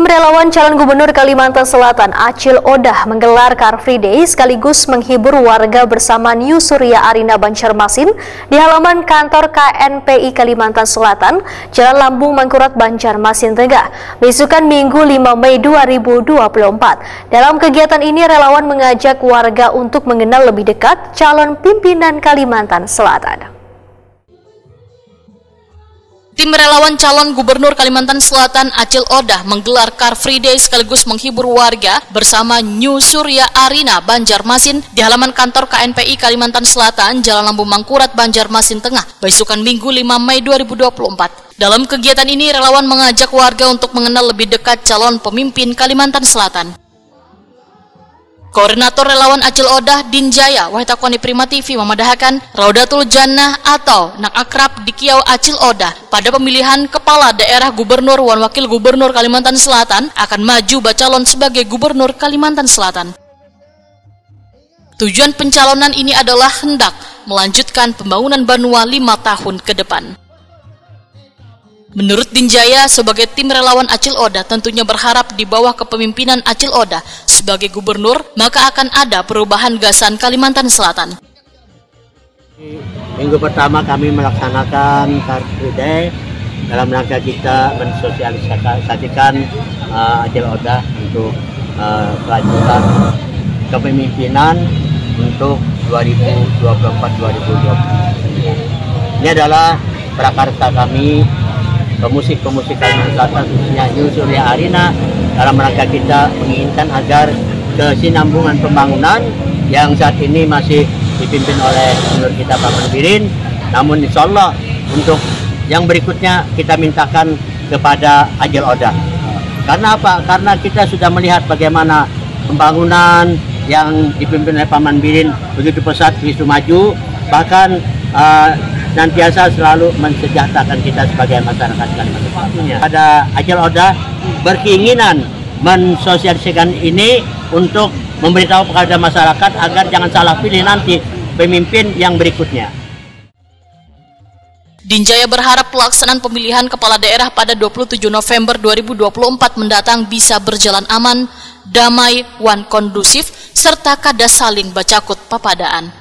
Tim relawan calon gubernur Kalimantan Selatan Acil Odah menggelar Car Free Day sekaligus menghibur warga bersama New Surya Arina Banjarmasin di halaman kantor KNPI Kalimantan Selatan, Jalan Lambung Mangkurat Banjarmasin Tengah, besokan Minggu 5 Mei 2024. Dalam kegiatan ini relawan mengajak warga untuk mengenal lebih dekat calon pimpinan Kalimantan Selatan. Tim relawan calon gubernur Kalimantan Selatan Acil Odah menggelar Car Free Day sekaligus menghibur warga bersama New Surya Arina Banjarmasin di halaman kantor KNPI Kalimantan Selatan, Jalan Lambung Mangkurat Banjarmasin Tengah, besokan Minggu 5 Mei 2024. Dalam kegiatan ini, relawan mengajak warga untuk mengenal lebih dekat calon pemimpin Kalimantan Selatan. Koordinator relawan Acil Odah Dinjaya Wahitakwani Prima TV memadahakan Raudatul Jannah atau nak akrab di Kiau Acil Odah pada pemilihan kepala daerah gubernur dan wakil gubernur Kalimantan Selatan akan maju bacalon sebagai gubernur Kalimantan Selatan. Tujuan pencalonan ini adalah hendak melanjutkan pembangunan Banua 5 tahun ke depan. Menurut Dinjaya, sebagai tim relawan Acil Odah tentunya berharap di bawah kepemimpinan Acil Odah sebagai gubernur, maka akan ada perubahan gasan Kalimantan Selatan. Minggu pertama kami melaksanakan Car Free Day dalam rangka kita mensosialisasikan Acil Odah untuk kelanjutan kepemimpinan untuk 2024-2029. Ini adalah prakarsa kami, pemusik Kalimantan Selatan, khususnya New Surya Arina, dalam rangka kita menginginkan agar kesinambungan pembangunan yang saat ini masih dipimpin oleh gubernur kita Pak Manbirin, namun insya Allah untuk yang berikutnya kita mintakan kepada Acil Odah. Karena apa? Karena kita sudah melihat bagaimana pembangunan yang dipimpin oleh Pak Manbirin begitu pesat, begitu maju, bahkan nantiasa selalu mensejahterakan kita sebagai masyarakat Kalimantan Selatan. Pada Acil Odah berkeinginan mensosialisasikan ini untuk memberitahu kepada masyarakat agar jangan salah pilih nanti pemimpin yang berikutnya. Dinjaya berharap pelaksanaan pemilihan kepala daerah pada 27 November 2024 mendatang bisa berjalan aman, damai, wan kondusif, serta kada saling bacakut papadaan.